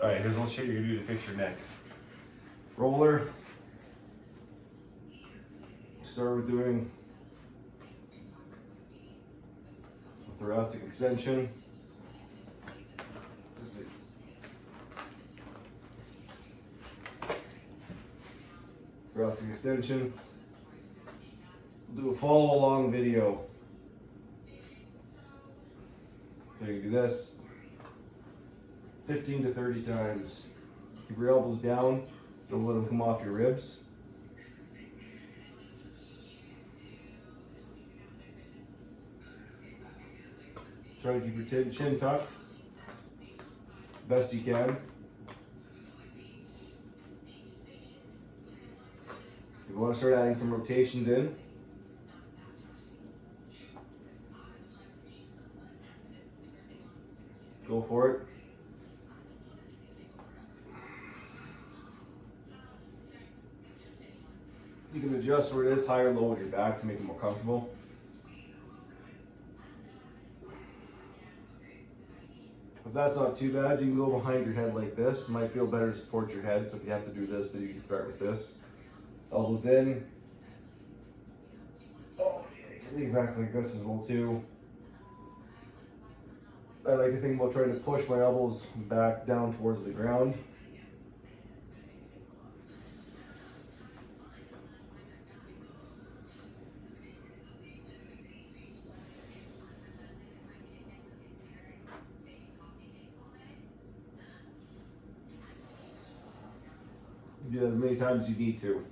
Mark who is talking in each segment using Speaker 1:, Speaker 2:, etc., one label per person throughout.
Speaker 1: All right, here's what shit you're gonna do to fix your neck. Roller. Start with doing a thoracic extension. Thoracic extension. We'll do a follow along video. So you do this 15 to 30 times. Keep your elbows down, don't let them come off your ribs. Try to keep your chin tucked best you can. You want to start adding some rotations in. Go for it. You can adjust where it is, high or low with your back to make it more comfortable. If that's not too bad, you can go behind your head like this. It might feel better to support your head, so if you have to do this, then you can start with this. Elbows in. Oh, you can lean back like this as well too. I like to think about trying to push my elbows back down towards the ground. Do that as many times as you need to.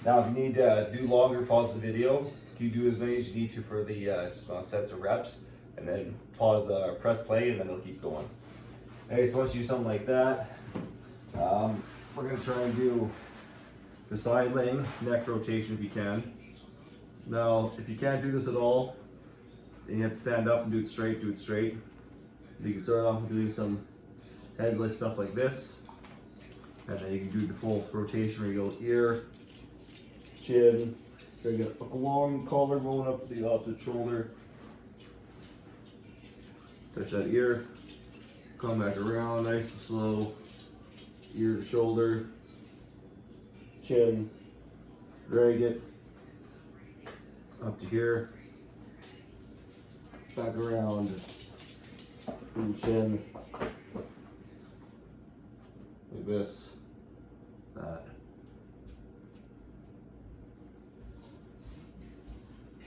Speaker 1: Now, if you need to do longer, pause the video. You do as many as you need to for the just amount of sets of reps, and then pause the press play, and then it'll keep going. Okay, so once you do something like that, we're gonna try and do the side laying neck rotation if you can. Now, if you can't do this at all, then you have to stand up and do it straight. Do it straight. You can start off with doing some head lift stuff like this, and then you can do the full rotation where you go ear, chin. Try to get a long collarbone up to the opposite shoulder. Touch that ear. Come back around, nice and slow. Ear to shoulder. Chin. Drag it up to here. Back around. And chin. Like this. That.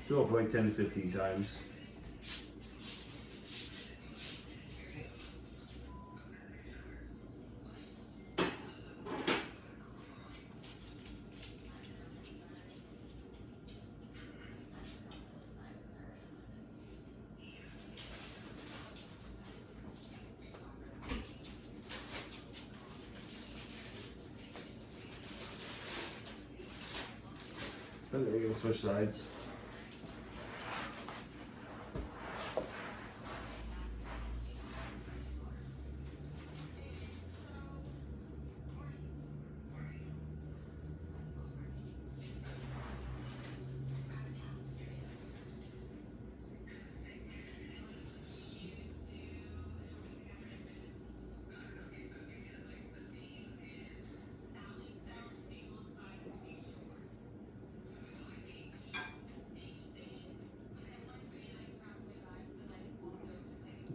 Speaker 1: Do it for like 10 to 15 times. And then we're gonna switch sides.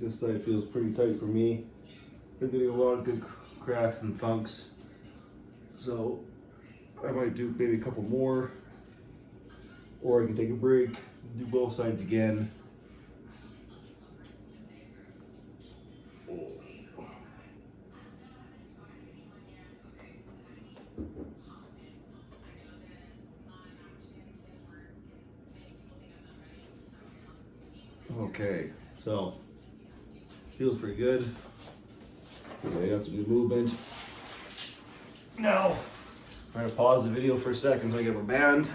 Speaker 1: This side feels pretty tight for me. I'm getting a lot of good cracks and punks. So I might do maybe a couple more, or I can take a break, do both sides again. Okay, so feels pretty good. Okay, I got some good movement. Now, I'm gonna pause the video for a second so I get my band.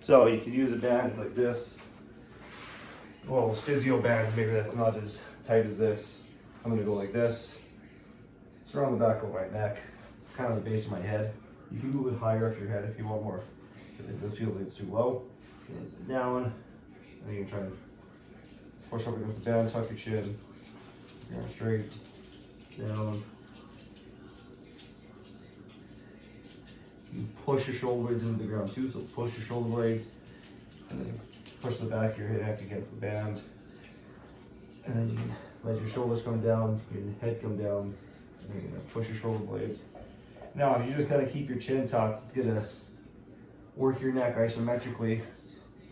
Speaker 1: So you can use a band like this. Well, those physio bands, maybe that's not as tight as this. I'm gonna go like this. It's around the back of my neck, kind of the base of my head. You can move it higher up your head if you want more. If this feels like it's too low, down, and you can try and Push up against the band, tuck your chin. Your arm straight. Down. You push your shoulder blades into the ground too, so push your shoulder blades. And then push the back of your head against the band. And then you can let your shoulders come down, your head come down, and then you're gonna push your shoulder blades. Now, if you just kind of keep your chin tucked, it's gonna work your neck isometrically.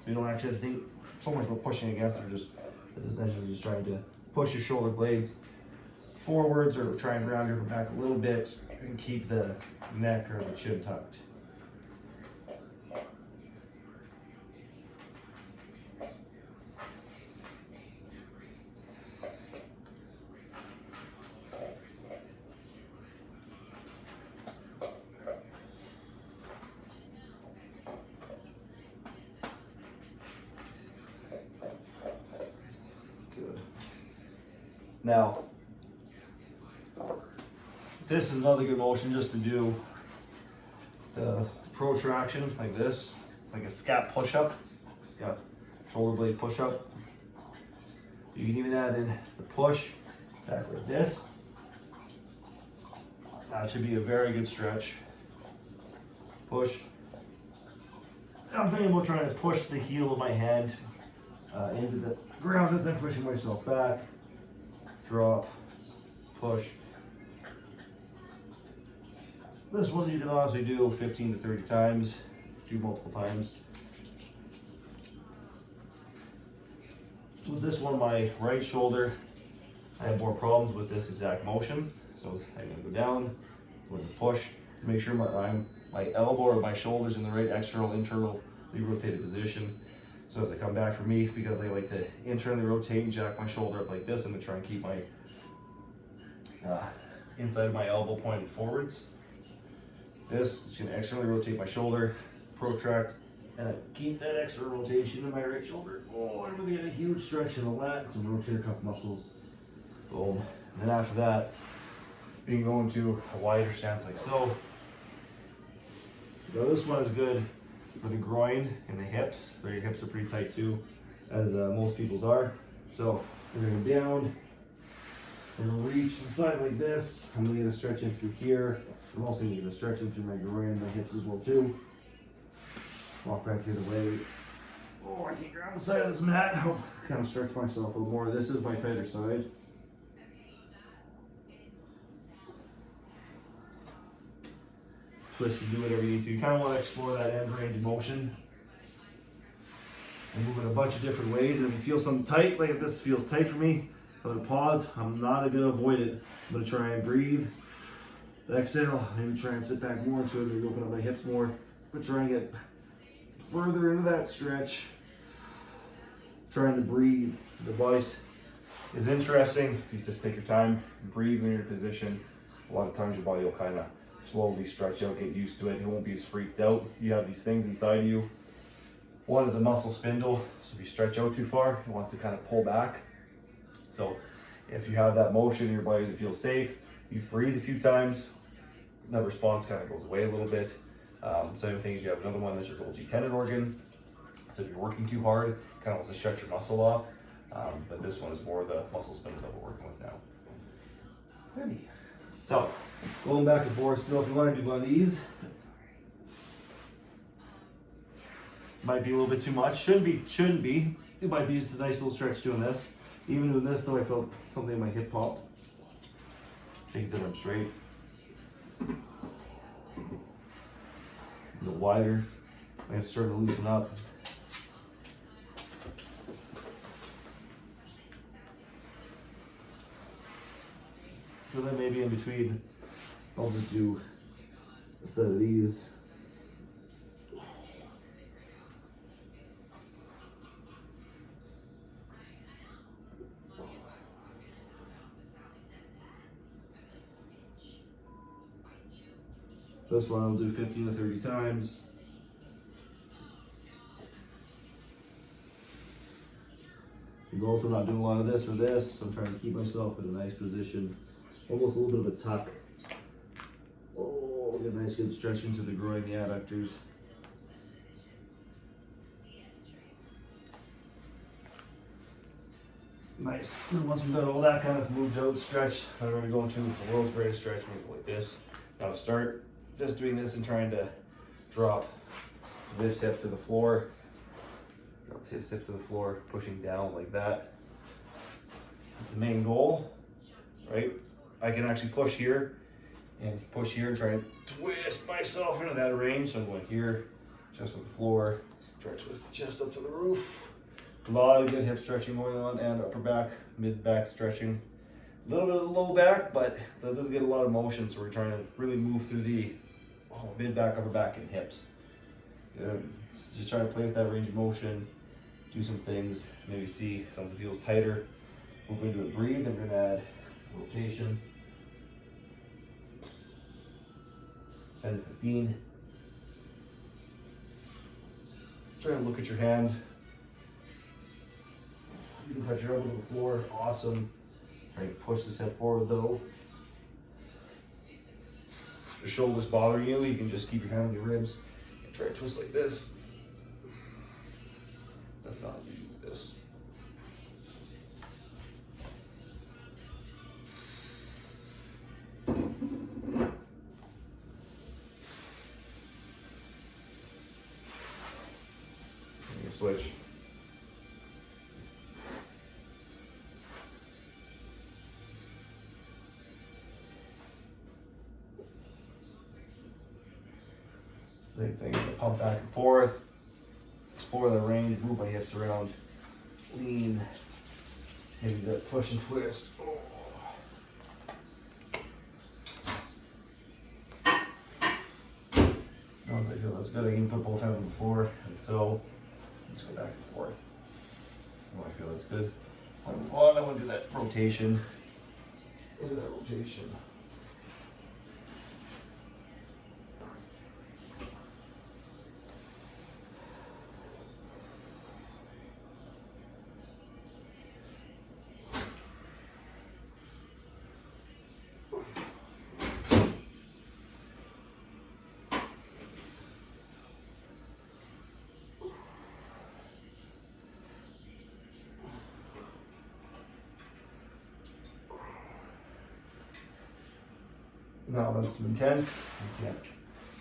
Speaker 1: You don't actually have to think so much about pushing against it, just essentially just trying to push your shoulder blades forwards or try and round your back a little bit and keep the neck or the chin tucked. Good. Now, this is another good motion just to do the protraction like this, like a scap push-up, scap shoulder blade push-up. You can even add in the push back like this. That should be a very good stretch. Push. I'm thinking about trying to push the heel of my hand into the ground as I'm pushing myself back. Drop, push. This one you can honestly do 15 to 30 times, do multiple times. With this one, my right shoulder, I have more problems with this exact motion. So I'm gonna go down, I'm gonna push, make sure my elbow or my shoulder's in the right external, internally rotated position. So as I come back for me, because I like to internally rotate and jack my shoulder up like this, I'm gonna try and keep my inside of my elbow pointed forwards. This is gonna externally rotate my shoulder, protract, and I keep that extra rotation in my right shoulder. Oh, I'm gonna get a huge stretch in the lat, some rotator cuff muscles. Boom. And then after that, you can go into a wider stance like so. Now this one is good for the groin and the hips. So your hips are pretty tight too, as most people's are. So we're gonna go down and reach inside like this. I'm gonna get a stretch in through here. I'm also gonna get a stretch in through my groin and my hips as well too. Walk back the other way. Oh, I can't grab the side of this mat. Help kind of stretch myself a little more. This is my tighter side. Twist and do whatever you need to. You kind of want to explore that end range of motion and move in a bunch of different ways. And if you feel something tight, like if this feels tight for me, I'm gonna pause. I'm not gonna avoid it. I'm gonna try and breathe. Exhale, maybe try and sit back more into it, maybe open up my hips more, but try and get further into that stretch. Trying to breathe. The voice is interesting. If you just take your time, breathe in your position, a lot of times your body will kind of slowly stretch out, get used to it. It won't be as freaked out. You have these things inside you. One is a muscle spindle, so if you stretch out too far, it wants to kind of pull back. So if you have that motion in your body that feels safe, you breathe a few times, that response kind of goes away a little bit. Same thing as you have another one that's your Golgi tendon organ. So if you're working too hard, it kind of wants to stretch your muscle off. But this one is more the muscle spindle that we're working with now. Ready. So going back and forth, still if you want to do one of these, might be a little bit too much. Shouldn't be. It might be just a nice little stretch doing this. Even doing this though, I felt something in my hip pop. Take that up straight. A little wider. I have to start to loosen up. So then maybe in between, I'll just do a set of these. This one I'll do 15 to 30 times. I'm also not doing a lot of this or this. I'm trying to keep myself in a nice position. Almost a little bit of a tuck. Oh, get a nice good stretch into the groin, the adductors. Nice. And once we've got all that kind of moved out, stretched, now we're going to go into the world's greatest stretch. We're going to go like this. Now to start, just doing this and trying to drop this hip to the floor. Drop this hip to the floor, pushing down like that. That's the main goal, right? I can actually push here and try and twist myself into that range. So I'm going here, chest on the floor, try to twist the chest up to the roof. A lot of good hip stretching going on and upper back, mid back stretching. A little bit of the low back, but that does get a lot of motion. So we're trying to really move through the mid back, upper back, and hips. Good. Just try to play with that range of motion, do some things, maybe see something feels tighter. Move into it, breathe, and we're gonna add rotation. 10 to 15. Try to look at your hand. You can touch your elbow to the floor, awesome. Try to push this head forward though. If your shoulder's bothering you, you can just keep your hand on your ribs and try to twist like this. If not, you do this. Switch. Same thing, pump back and forth, explore the range, move my hips around, lean, maybe that push and twist. Oh. Once I feel that's good, I can put both hands on the floor, and so let's go back and forth. Oh, I feel that's good. I'll move on, I want to do that rotation. Look at that rotation. Now that's too intense. You can't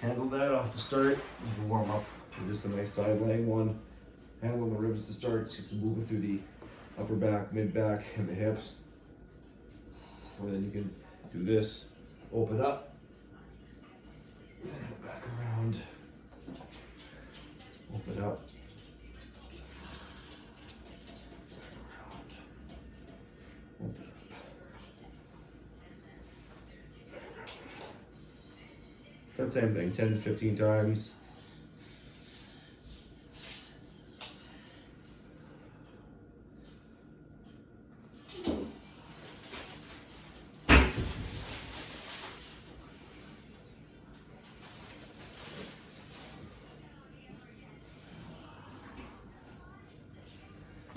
Speaker 1: handle that off the start. You can warm up with just a nice side laying one. Handle the ribs to start. So it's moving through the upper back, mid back, and the hips. And then you can do this. Open up. Back around. Open up. Open up. That same thing, 10 to 15 times.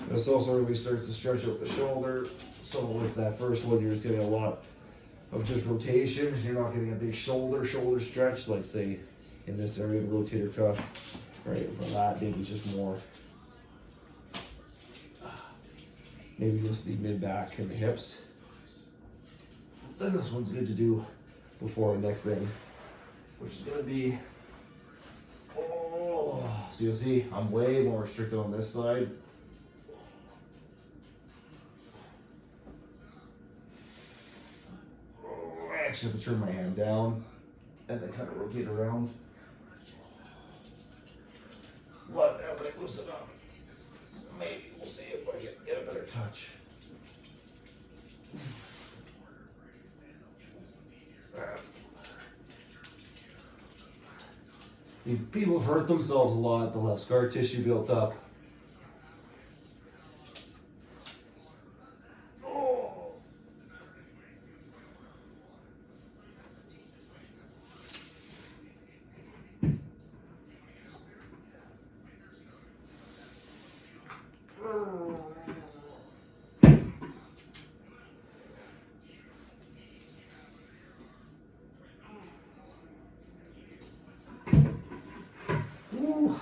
Speaker 1: This also really starts to stretch out the shoulder. So with that first one, you're just getting a lot of just rotation. You're not getting a big shoulder stretch, like say in this area of the rotator cuff. Right, for that, maybe just more. Maybe just the mid back and the hips. Then this one's good to do before the next thing, which is gonna be, so you'll see I'm way more restricted on this side. I actually have to turn my hand down and then kind of rotate around. But as I loosen up, maybe we'll see if I can get a better touch. People have hurt themselves a lot. They'll have scar tissue built up.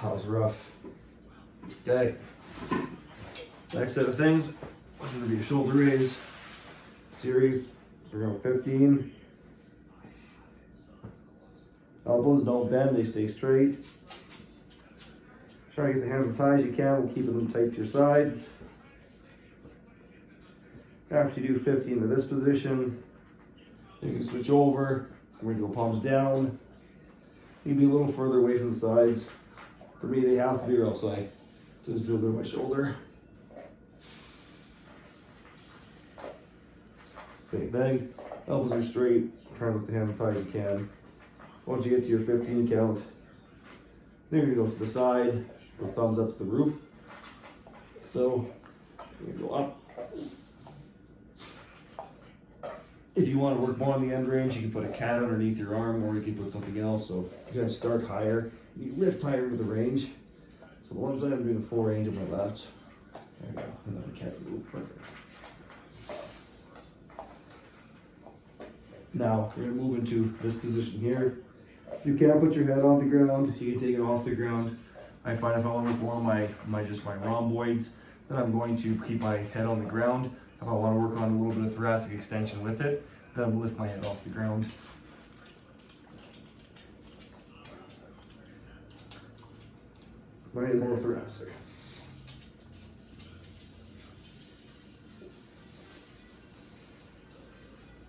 Speaker 1: That was rough. Okay. Next set of things, Gonna be a shoulder raise series. We're going 15. Elbows don't bend, they stay straight. Try to get the hands as high as you can while keeping them tight to your sides. After you do 15 to this position, you can switch over. We're gonna go palms down. You can be a little further away from the sides. For me, they have to be, or else I just feel good in my shoulder. Same thing. Elbows are straight. Try to lift the hands as high as you can. Once you get to your 15 count, then you're gonna go to the side, go thumbs up to the roof. So you're gonna go up. If you want to work more on the end range, you can put a cat underneath your arm, or you can put something else. So you're gonna start higher. You lift higher with the range. So the one side I'm doing a full range on my left. There you go. And then the cat's move. Perfect. Now we're gonna move into this position here. You can put your head on the ground. You can take it off the ground. I find if I want to work more on my rhomboids, then I'm going to keep my head on the ground. If I want to work on a little bit of thoracic extension with it, then I'm lift my head off the ground. Right, more thoracic.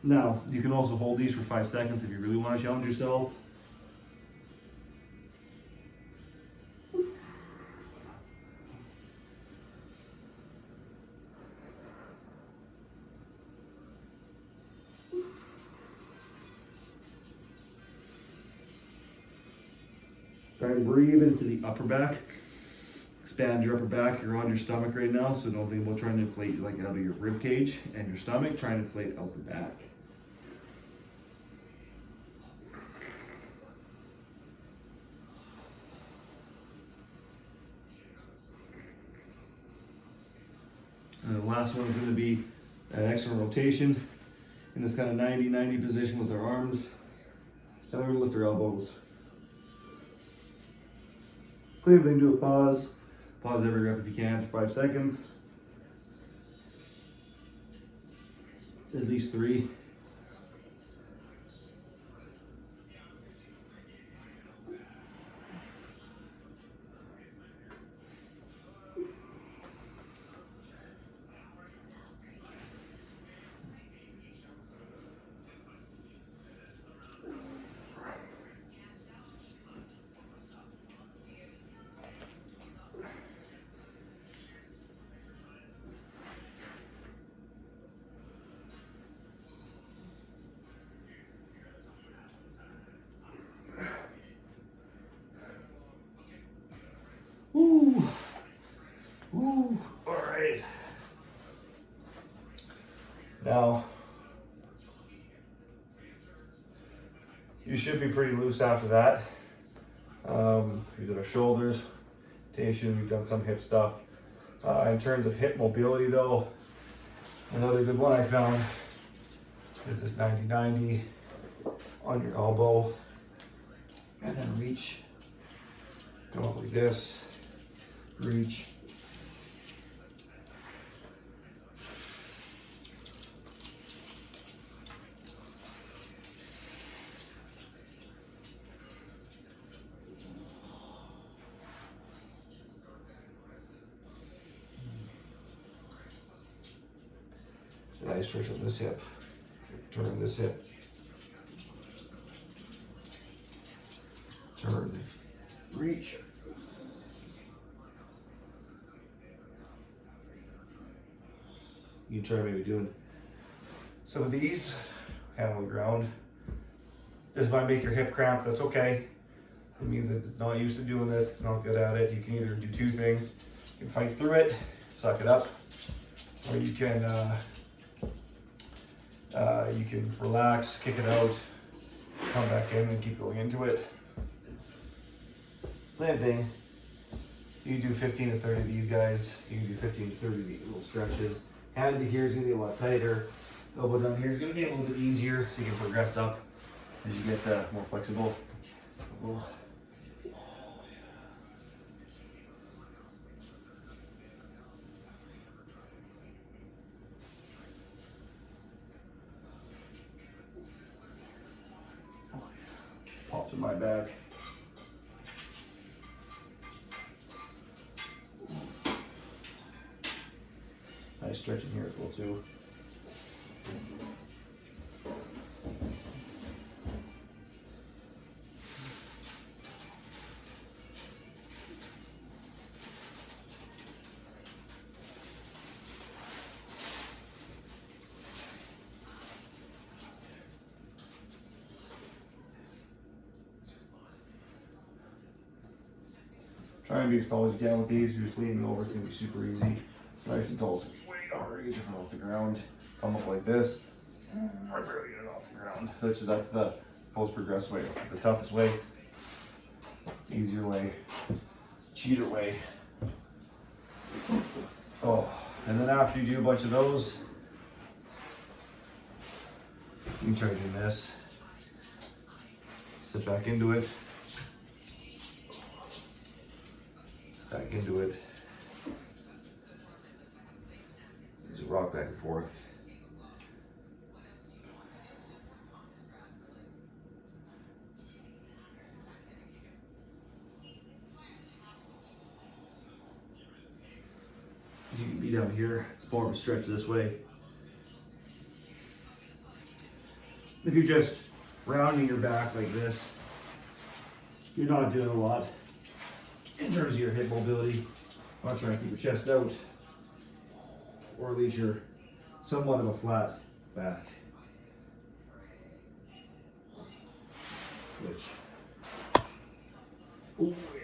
Speaker 1: Now, you can also hold these for 5 seconds if you really want to challenge yourself. Try and breathe into the upper back. Expand your upper back. You're on your stomach right now, so don't think about trying to inflate like out of your rib cage and your stomach. Try and inflate out the back. And the last one is going to be an external rotation in this kind of 90-90 position with our arms. And we're going to lift our elbows. Same thing, do a pause. Pause every rep if you can for 5 seconds. At least 3. Ooh. Ooh. All right. Now, you should be pretty loose after that. We did our shoulders, rotation, we've done some hip stuff. In terms of hip mobility though, another good one I found is this 90-90 on your elbow, and then reach, go up like this, reach. Nice stretch on this hip, turn this hip, turn, reach. You can try maybe doing some of these, hand on the ground. This might make your hip cramp, that's okay. It means that it's not used to doing this, it's not good at it. You can either do two things. You can fight through it, suck it up, or you can relax, kick it out, come back in and keep going into it. Same thing. You can do 15 to 30 of these guys. You can do 15 to 30 of these little stretches. Hand to here is going to be a lot tighter. Elbow down here is going to be a little bit easier, so you can progress up as you get more flexible. to my back. Nice stretching here as well too. Try and be as tall as you can with these. You're just leaning over, it's gonna be super easy. Nice and tall, it's gonna be way harder to get your foot off the ground. Come up like this. I barely get it off the ground. That's the most progressive way. It's the toughest way, easier way, cheater way. Oh, and then after you do a bunch of those, you can try doing this. Sit back into it. Back into it. Just rock back and forth. You can be down here. It's more of a stretch this way. If you're just rounding your back like this, you're not doing a lot in terms of your hip mobility. I'm not trying to keep your chest out, or at least you're somewhat of a flat back. Switch. Ooh, yeah.